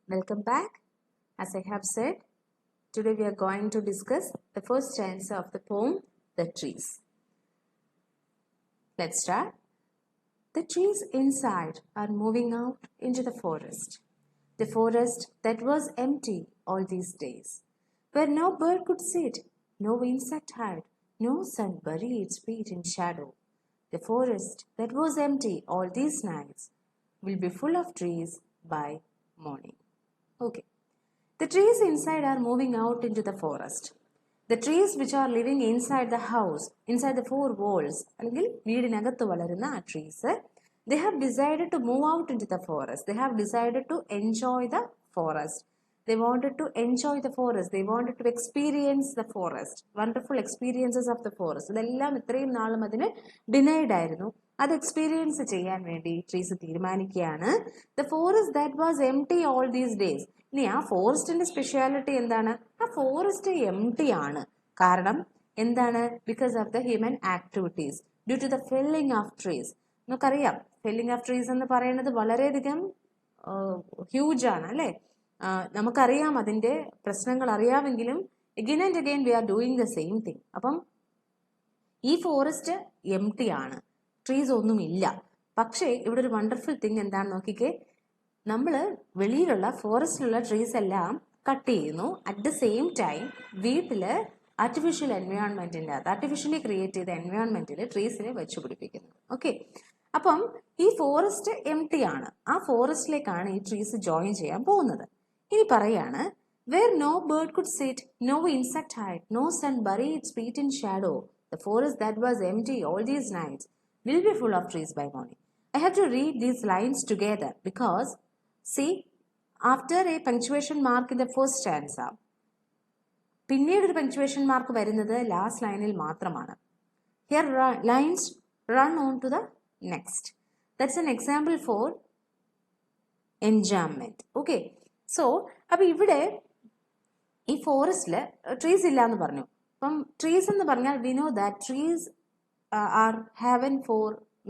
Welcome back. As I have said, today we are going to discuss the first stanza of the poem, The Trees. Let's start. The trees inside are moving out into the forest that was empty all these days, where no bird could sit, no insect hide, no sun bury its feet in shadow. The forest that was empty all these nights will be full of trees by morning. Okay. The trees inside are moving out into the forest. The trees which are living inside the house, inside the four walls, അല്ലെങ്കിൽ വീടിനകത്ത് വളരുന്ന ആ trees, they have decided to move out into the forest. They have decided to enjoy the forest. They wanted to enjoy the forest. They wanted to experience the forest. Wonderful experiences of the forest. ഇതെല്ലാം ഇത്രയും നാളും അതിന് denied ആയിരുന്നു. അത് experience ചെയ്യാൻ വേണ്ടി trees തീരുമാനിക്കുകയാണ്. The forest that was empty all these days. ഇനി ആ ഫോറസ്റ്റിന്റെ സ്പെഷ്യാലിറ്റി എന്താണ്? ആ ഫോറസ്റ്റ് എംപ്റ്റി ആണ്. കാരണം എന്താണ്? Because of the human activities, due to the felling of trees. നമുക്കറിയാം ഫെല്ലിംഗ് ഓഫ് ട്രീസ് എന്ന് പറയുന്നത് വളരെയധികം ഹ്യൂജ് ആണ് അല്ലേ? നമുക്കറിയാം അതിന്റെ പ്രശ്നങ്ങൾ അറിയാമെങ്കിലും again and again we are doing the same thing. അപ്പം ഈ ഫോറസ്റ്റ് എംപ്റ്റി ആണ്, ട്രീസ് ഒന്നുമില്ല. പക്ഷേ ഇവിടെ ഒരു വണ്ടർഫുൾ തിങ് എന്താണെന്ന് നോക്കിക്കേ. നമ്മൾ വെളിയിലുള്ള ഫോറസ്റ്റിലുള്ള ട്രീസ് എല്ലാം കട്ട് ചെയ്യുന്നു. അറ്റ് ദ സെയിം ടൈം വീട്ടില് ആർട്ടിഫിഷ്യൽ എൻവയോൺമെന്റിന്റെ അകത്ത്, ആർട്ടിഫിഷ്യലി ക്രിയേറ്റ് ചെയ്ത എൻവയോൺമെന്റിൽ ട്രീസിനെ വെച്ചു പിടിപ്പിക്കുന്നു. ഓക്കെ, അപ്പം ഈ ഫോറസ്റ്റ് എംപ്റ്റി ആണ്. ആ ഫോറസ്റ്റിലേക്കാണ് ഈ ട്രീസ് ജോയിൻ ചെയ്യാൻ പോകുന്നത്. ഇനി പറയാണ്, where no bird could sit, no insect hide, no sun bury its feet in shadow, the forest that was empty all these nights will be full of trees by morning. I have to read these lines together because, see, after a punctuation mark in the first stanza, പിന്നീട് ഒരു punctuation mark വരുന്നത് last ലൈനിൽ മാത്രമാണ്. Here lines run on to the next. That's an example for enjambment. Okay. So, അപ്പോൾ ഇവിടെ ഈ ഫോറസ്റ്റില് trees ഇല്ല എന്ന് പറഞ്ഞു. അപ്പം ട്രീസ് എന്ന് പറഞ്ഞാൽ we know that trees are heaven for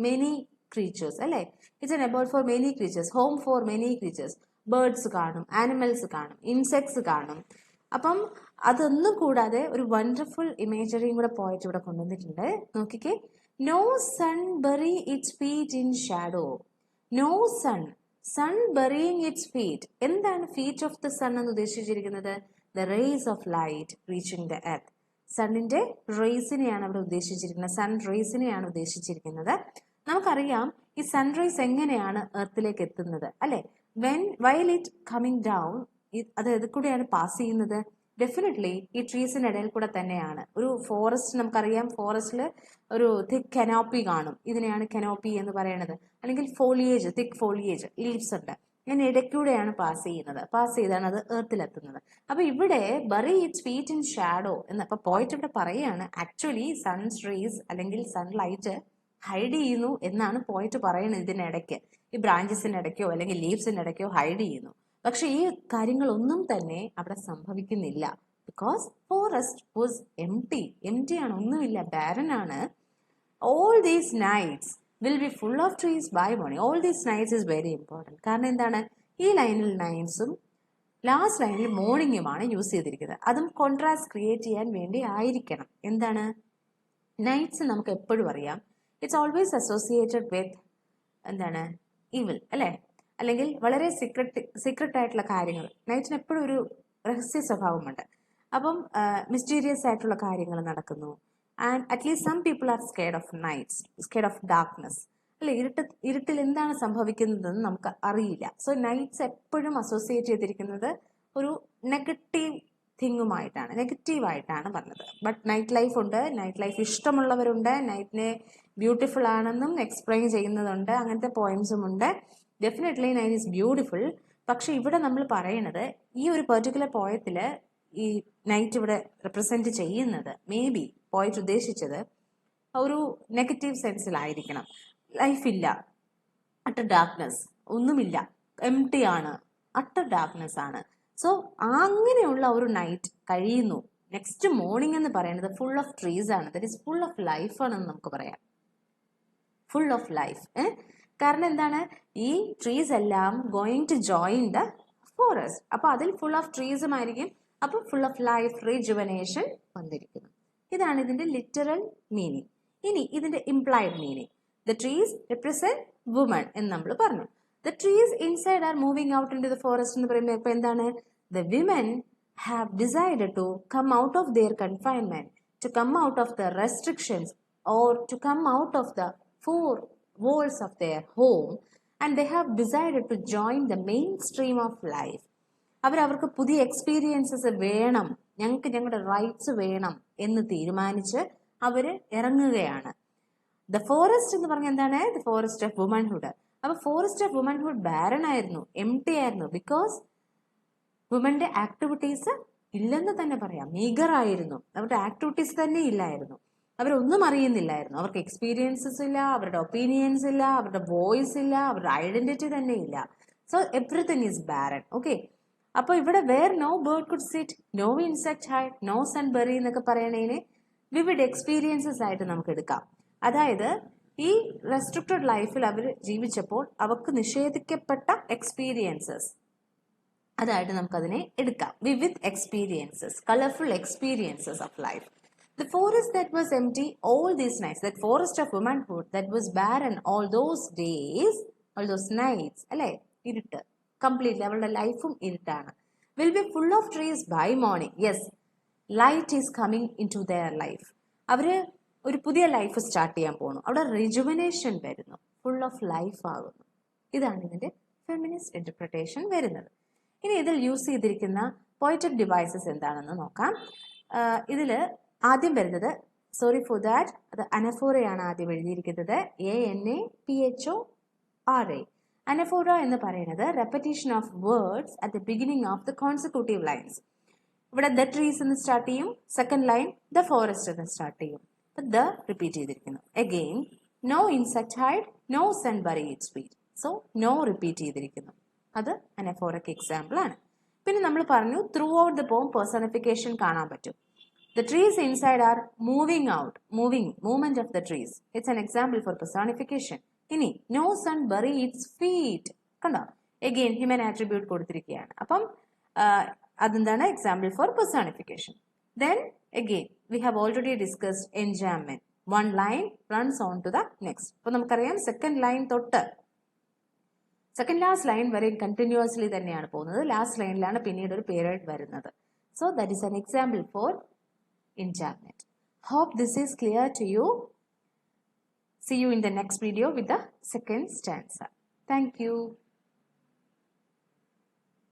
many creatures, അല്ലേ? It's an abode for many creatures, home for many creatures. Birds കാണും, ആനിമൽസ് കാണും, ഇൻസെക്ട്സ് കാണും. അപ്പം അതൊന്നും കൂടാതെ ഒരു വണ്ടർഫുൾ ഇമേജറിയും കൂടെ പോയിട്ട് ഇവിടെ കൊണ്ടുവന്നിട്ടുണ്ട്. നോക്കിക്കേ, no sun bury its feet in shadow. No sun, sun burying its feet. എന്താണ് ഫീറ്റ് ഓഫ് ദ സൺ എന്ന് ഉദ്ദേശിച്ചിരിക്കുന്നത്? The rays of light reaching the earth. സണ്ണിന്റെ റേസിനെയാണ് അവിടെ ഉദ്ദേശിച്ചിരിക്കുന്നത്, സൺ റേസിനെയാണ് ഉദ്ദേശിച്ചിരിക്കുന്നത്. നമുക്കറിയാം ഈ സൺറൈസ് എങ്ങനെയാണ് എർത്തിലേക്ക് എത്തുന്നത് അല്ലെ? വൈൽ ഇറ്റ് കമ്മിങ് ഡൗൺ, അത് ഇതിൽ കൂടെയാണ് പാസ് ചെയ്യുന്നത്. ഡെഫിനറ്റ്ലി ഈ ട്രീസിന്റെ ഇടയിൽ കൂടെ തന്നെയാണ്. ഒരു ഫോറസ്റ്റ് നമുക്കറിയാം, ഫോറസ്റ്റിൽ ഒരു തിക് കനോപ്പി കാണും. ഇതിനെയാണ് കനോപ്പി എന്ന് പറയുന്നത്. അല്ലെങ്കിൽ ഫോളിയേജ്, തിക് ഫോളിയേജ്, ലീവ്സ് ഉണ്ട്. ഇങ്ങനെ ഇടയ്ക്കൂടെയാണ് പാസ് ചെയ്യുന്നത്. പാസ് ചെയ്താണ് അത് എർത്തിലെത്തുന്നത്. അപ്പൊ ഇവിടെ bury its feet in shadow എന്ന് അപ്പൊ പോയിട്ട് ഇവിടെ പറയാണ്, ആക്ച്വലി സൺസ് റേസ് അല്ലെങ്കിൽ സൺലൈറ്റ് ഹൈഡ് ചെയ്യുന്നു എന്നാണ് പോയിട്ട് പറയുന്നത്. ഇതിനിടയ്ക്ക് ഈ ബ്രാഞ്ചസിന്റെ ഇടയ്ക്കോ അല്ലെങ്കിൽ ലീവ്സിന്റെ ഇടയ്ക്കോ ഹൈഡ് ചെയ്യുന്നു. പക്ഷെ ഈ കാര്യങ്ങളൊന്നും തന്നെ അവിടെ സംഭവിക്കുന്നില്ല. Because forest was empty. Empty ആണ്, ഒന്നുമില്ല, ബാരൻ ആണ്. All these nights will be full of trees by morning. All these nights is very important. കാരണം എന്താണ്, ഈ ലൈനിൽ നൈറ്റ്സും ലാസ്റ്റ് ലൈനിൽ മോർണിംഗുമാണ് യൂസ് ചെയ്തിരിക്കുന്നത്. അതും കോൺട്രാസ്റ്റ് ക്രിയേറ്റ് ചെയ്യാൻ വേണ്ടി ആയിരിക്കണം. എന്താണ്, നൈറ്റ്സ് നമുക്ക് എപ്പോഴും അറിയാം, ഇറ്റ്സ് ഓൾവേസ് അസോസിയേറ്റഡ് വിത്ത് എന്താണ്, ഈവിൽ അല്ലേ? അല്ലെങ്കിൽ വളരെ സീക്രട്ട് ആയിട്ടുള്ള കാര്യങ്ങൾ. നൈറ്റിന് എപ്പോഴും ഒരു രഹസ്യ സ്വഭാവമുണ്ട്. അപ്പം മിസ്റ്റീരിയസ് ആയിട്ടുള്ള കാര്യങ്ങൾ നടക്കുന്നു. And at least some people are scared of nights, scared of darkness അല്ലെ? ഇരുട്ടിൽ എന്താണ് സംഭവിക്കുന്നതെന്ന് നമുക്ക് അറിയില്ല. സോ നൈറ്റ്സ് എപ്പോഴും അസോസിയേറ്റ് ചെയ്തിരിക്കുന്നത് ഒരു നെഗറ്റീവ് തിങ്ങുമായിട്ടാണ്, നെഗറ്റീവായിട്ടാണ് പറഞ്ഞത്. ബട്ട് നൈറ്റ് ലൈഫ് ഉണ്ട്, നൈറ്റ് ലൈഫ് ഇഷ്ടമുള്ളവരുണ്ട്, നൈറ്റിനെ ബ്യൂട്ടിഫുൾ ആണെന്നും എക്സ്പ്ലെയിൻ ചെയ്യുന്നതുണ്ട്, അങ്ങനത്തെ പോയിന്റ്സും ഉണ്ട്. Definitely night is beautiful. പക്ഷെ ഇവിടെ നമ്മൾ പറയണത് ഈ ഒരു പെർട്ടിക്കുലർ പോയത്തില് ഈ നൈറ്റ് ഇവിടെ റെപ്രസെന്റ് ചെയ്യുന്നത് മേ ബി പോയിട്ട് ഉദ്ദേശിച്ചത് ഒരു നെഗറ്റീവ് സെൻസിലായിരിക്കണം. ലൈഫില്ല, അട്ടർ ഡാർക്ക്നെസ്, ഒന്നുമില്ല, എംപ്റ്റി ആണ്, അട്ടർ ഡാർക്ക്നെസ് ആണ്. സോ അങ്ങനെയുള്ള ഒരു നൈറ്റ് കഴിയുന്നു. നെക്സ്റ്റ് മോർണിംഗ് എന്ന് പറയുന്നത് ഫുൾ ഓഫ് ട്രീസ് ആണ്, that is full of life ആണെന്ന് നമുക്ക് പറയാം. Full of life. കാരണം എന്താണ്, ഈ ട്രീസ് എല്ലാം going to join the forest. അപ്പോൾ അതിൽ ഫുൾ ഓഫ് ട്രീസും ആയിരിക്കും. അപ്പോൾ ഫുൾ ഓഫ് ലൈഫ്, റിജുവനേഷൻ വന്നിരിക്കുന്നു. ഇതാണ് ഇതിന്റെ ലിറ്ററൽ മീനിങ്. ഇനി ഇതിന്റെ implied meaning. The trees represent woman എന്ന് നമ്മൾ പറഞ്ഞു. The trees inside are moving out into the forest എന്ന് പറയുമ്പോൾ ഇപ്പൊ എന്താണ്? The women have decided to come out of their confinement, to come out of the restrictions, or to come out of the four walls of their home, and they have decided to join the mainstream of life. അവർക്ക് പുതിയ experiences വേണം, ഞങ്ങൾക്ക് ഞങ്ങളുടെ rights വേണം എന്ന് തീരുമാനിച്ച് അവർ ഇറങ്ങുകയാണ്. The forest എന്ന് പറഞ്ഞാൽ എന്താണ്? The forest of womanhood. അപ്പൊ ഫോറസ്റ്റ് ഓഫ് വുമൻഹുഡ് ബാരൻ ആയിരുന്നു, എം ടി ആയിരുന്നു. ബിക്കോസ് വുമന്റെ ആക്ടിവിറ്റീസ് ഇല്ലെന്ന് തന്നെ പറയാം, മീഗർ ആയിരുന്നു. അവരുടെ ആക്ടിവിറ്റീസ് തന്നെ ഇല്ലായിരുന്നു. അവരൊന്നും അറിയുന്നില്ലായിരുന്നു. അവർക്ക് എക്സ്പീരിയൻസസ് ഇല്ല, അവരുടെ ഒപ്പീനിയൻസ് ഇല്ല, അവരുടെ വോയിസ് ഇല്ല, അവരുടെ ഐഡന്റിറ്റി തന്നെ ഇല്ല. So everything is barren. Okay, അപ്പൊ ഇവിടെ where no bird could sit, no insect hide, no sun bury എന്നൊക്കെ പറയണതിനെ വിവിഡ് എക്സ്പീരിയൻസസ് ആയിട്ട് നമുക്ക് എടുക്കാം. അതായത് ഈ റെസ്ട്രിക്റ്റഡ് ലൈഫിൽ അവർ ജീവിച്ചപ്പോൾ അവർക്ക് നിഷേധിക്കപ്പെട്ട എക്സ്പീരിയൻസസ്, അതായിട്ട് നമുക്കതിനെ എടുക്കാം. Vivid experiences, colourful experiences of life. The forest that was empty all these nights, that forest of womanhood that was barren all those days, all those nights, അല്ലേ, ഇരുട്ട്, കംപ്ലീറ്റ്ലി അവളുടെ ലൈഫും ഇരുട്ടാണ്. Will be full of trees by morning. Yes, light is coming into their life. അവര് ഒരു പുതിയ life start ചെയ്യാൻ പോകുന്നു. അവിടെ റിജുവനേഷൻ വരുന്നു, ഫുൾ ഓഫ് ലൈഫ് ആകുന്നു. ഇതാണ് ഇതിന്റെ ഫെമിനിസ്റ്റ് ഇന്റർപ്രിട്ടേഷൻ വരുന്നത്. ഇനി ഇതിൽ യൂസ് ചെയ്തിരിക്കുന്ന പോയറ്റിക് ഡിവൈസസ് എന്താണെന്ന് നോക്കാം. ഇതില് ആദ്യം വരുന്നത്, സോറി ഫോർ ദാറ്റ്, അത് അനഫോറയാണ് ആദ്യം എഴുതിയിരിക്കുന്നത്. ANAPHORA. അനഫോറ എന്ന് പറയുന്നത് repetition of words at the beginning of the consecutive lines. ഇവിടെ ദ ട്രീസ് എന്ന് സ്റ്റാർട്ട് ചെയ്യും, സെക്കൻഡ് ലൈൻ ദ ഫോറസ്റ്റ് എന്ന് സ്റ്റാർട്ട് ചെയ്യും. ദ റിപ്പീറ്റ് ചെയ്തിരിക്കുന്നു. Again no insect hide, no sun bury its sweet. So no repeat ചെയ്തിരിക്കുന്നു. അത് അനഫോറയ്ക്ക് example ആണ്. പിന്നെ നമ്മൾ പറഞ്ഞു throughout the poem personification കാണാൻ പറ്റും. The trees inside are moving out, movement of the trees. It's an example for personification. ഇനി no sun bury its feet. കണ്ടോ, again human attribute കൊടുത്തിരിക്കുകയാണ്. അപ്പം അതെന്താണ്? Example for personification. Then again we have already discussed enjambment. One line runs on to the next. അപ്പോൾ നമുക്കറിയാം second line തൊട്ട് second last line വരെ continuously തന്നെയാണ് പോകുന്നത്. ലാസ്റ്റ് ലൈനിലാണ് പിന്നീട് ഒരു പീരിയഡ് വരുന്നത്. So that is an example for enjambment. Hope this is clear to you. See you in the next video with the second stanza. Thank you.